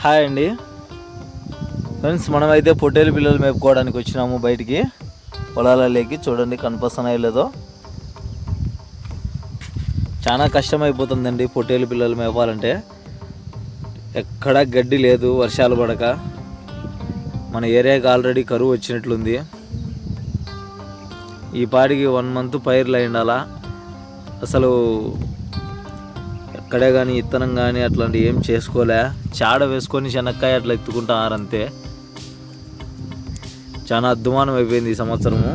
Hi అండి friends, మనమైతే పొట్టేలు పిల్లలు మేపుకోవడానికి వచ్చినాము బయటికి పొలాలలోకి. చూడండి కనిపిస్తున్నాయో లేదో. చాలా కష్టమైపోతుందండి పొట్టేలు పిల్లలు మేపాలంటే. ఎక్కడా గడ్డి లేదు, వర్షాలు పడక. మన ఏరియాకి ఆల్రెడీ కరువు వచ్చినట్లుంది. ఈ పాటికి 1 మంత్ పైర్లు అయిండాలా. అసలు ఎక్కడే కానీ ఇత్తనం కానీ అట్లాంటివి ఏం చేసుకోలే. చాడ వేసుకొని శనక్కాయ అట్లా ఎత్తుకుంటారంతే. చాలా అద్దుమానం అయిపోయింది ఈ సంవత్సరము.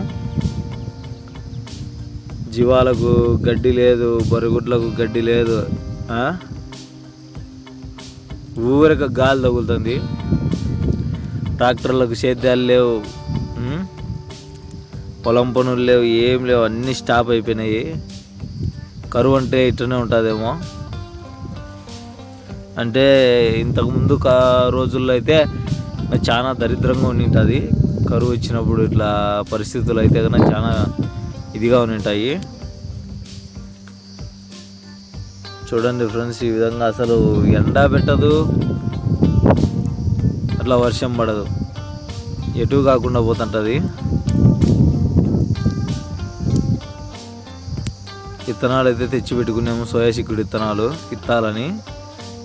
జీవాలకు గడ్డి లేదు, బరుగుడ్లకు గడ్డి లేదు. ఊరక గాలి తగులుతుంది. ట్రాక్టర్లకు సేద్యాలు లేవు, పొలం పనులు లేవు, ఏం లేవు, అన్నీ స్టాప్ అయిపోయినాయి. కరువు అంటే ఇట్లనే ఉంటుందేమో. అంటే ఇంతకుముందు రోజుల్లో అయితే చాలా దరిద్రంగా ఉండింటుంది. కరువు వచ్చినప్పుడు ఇట్లా పరిస్థితులు అయితే కన్నా చాలా ఇదిగా ఉండింటాయి. చూడండి ఫ్రెండ్స్, ఈ విధంగా అసలు ఎండ పెట్టదు, అట్లా వర్షం పడదు, ఎటు కాకుండా పోతుంటుంది. విత్తనాలు అయితే తెచ్చి పెట్టుకున్నాము, సోయా చిక్కుడు విత్తనాలు ఇత్తాలని.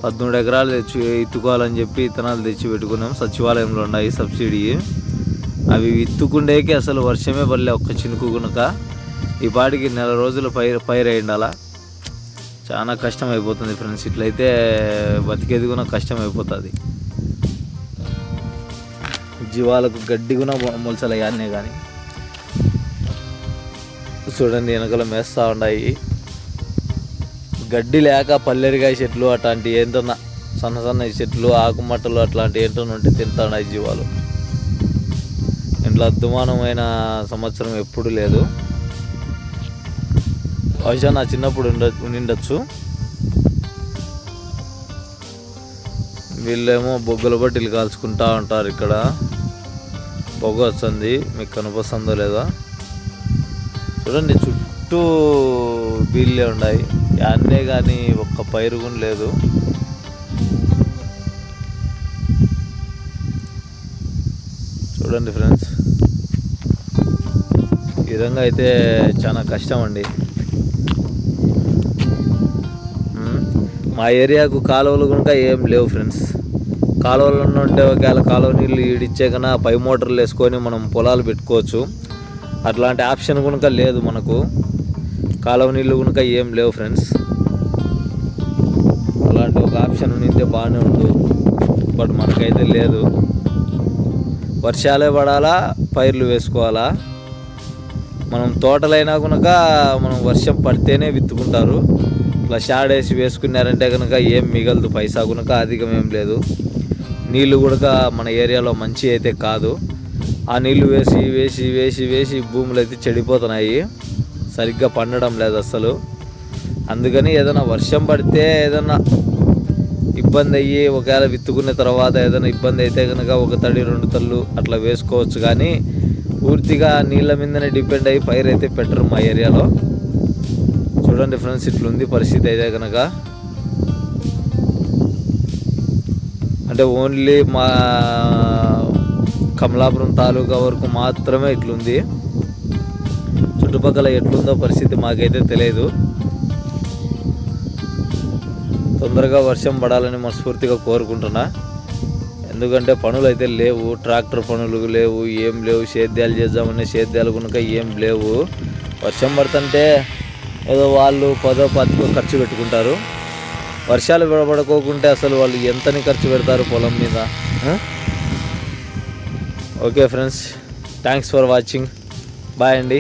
13 ఎకరాలు తెచ్చి ఇత్తుకోవాలని చెప్పి విత్తనాలు తెచ్చి పెట్టుకున్నాము. సచివాలయంలో ఉన్నాయి సబ్సిడీ. అవి విత్తుకుండేకి అసలు వర్షమే పడలే, ఒక్క చినుకు గునక. ఈ పాటికి 4 రోజులు పైరు అయిండాలా. చాలా కష్టం అయిపోతుంది ఫ్రెండ్స్. ఇట్లయితే బతికేది కూడా కష్టం అయిపోతుంది. జీవాలకు గడ్డి కూడా మొలసలయ్యానే కానీ. చూడండి వెనకల మేస్తూ ఉన్నాయి. గడ్డి లేక పల్లెరికాయ చెట్లు అట్లాంటి ఏంటన్నా సన్న సన్న చెట్లు, ఆకుమట్టలు అట్లాంటి ఏంటన్నా ఉంటే తింటున్నాయి జీవాలు. ఇంట్లో అద్దుమానమైన సంవత్సరం ఎప్పుడు లేదు. బహుశా నా చిన్నప్పుడు ఉండిండొచ్చు. వీళ్ళేమో బొగ్గుల బట్టీలు కాల్చుకుంటా ఉంటారు. ఇక్కడ పొగ వస్తుంది, మీకు కనిపిస్తుందో లేదా. చూడండి చుట్టూ బీళ్ళే ఉన్నాయి, అన్నే కానీ ఒక్క పైరు కూడా లేదు. చూడండి ఫ్రెండ్స్, ఈ విధంగా అయితే చాలా కష్టం అండి. మా ఏరియాకు కాలువలు కనుక ఏం లేవు ఫ్రెండ్స్. కాలువలు ఉంటే ఒకవేళ కాలువ నీళ్ళు ఈడిచ్చే కన్నా పై మోటార్లు వేసుకొని మనం పొలాలు పెట్టుకోవచ్చు. అట్లాంటి ఆప్షన్ కనుక లేదు మనకు. కాలువ నీళ్ళు కనుక ఏం లేవు ఫ్రెండ్స్. అలాంటి ఒక ఆప్షన్ ఉంటే బాగానే ఉండు, బట్ మనకైతే లేదు. వర్షాలే పడాలా, పైర్లు వేసుకోవాలా. మనం తోటలైనా కనుక మనం వర్షం పడితేనే విత్తుకుంటారు. ఇట్లా షాడేసి వేసుకున్నారంటే కనుక ఏం మిగలదు, పైసా కనుక అధికం ఏం లేదు. నీళ్ళు కూడా మన ఏరియాలో మంచి అయితే కాదు. ఆ నీళ్ళు వేసి వేసి వేసి వేసి భూములు అయితే చెడిపోతున్నాయి, సరిగ్గా పండడం లేదు అస్సలు. అందుకని ఏదైనా వర్షం పడితే ఏదైనా ఇబ్బంది అయ్యి ఒకవేళ విత్తుకున్న తర్వాత ఏదైనా ఇబ్బంది అయితే కనుక 1 తడి 2 తళ్ళు అట్లా వేసుకోవచ్చు. కానీ పూర్తిగా నీళ్ళ మీదనే డిపెండ్ అయ్యి పైరు అయితే పెట్టరు మా ఏరియాలో. చూడండి ఫ్రెండ్స్, ఇట్లుంది పరిస్థితి అయితే కనుక. అంటే ఓన్లీ మా కమలాపురం తాలూకా వరకు మాత్రమే ఇట్లుంది. చుట్టుపక్కల ఎట్లుందో పరిస్థితి మాకైతే తెలియదు. తొందరగా వర్షం పడాలని మనస్ఫూర్తిగా కోరుకుంటున్నా. ఎందుకంటే పనులు అయితే లేవు, ట్రాక్టర్ పనులు లేవు, ఏం లేవు. సేద్యాలు చేద్దామనే సేద్యాలు కనుక ఏం లేవు. వర్షం పడుతుంటే ఏదో వాళ్ళు 10-15 ఖర్చు పెట్టుకుంటారు. వర్షాలు పడకోకుంటే అసలు వాళ్ళు ఎంతని ఖర్చు పెడతారు పొలం మీద. Okay friends, thanks for watching. Bye అండి.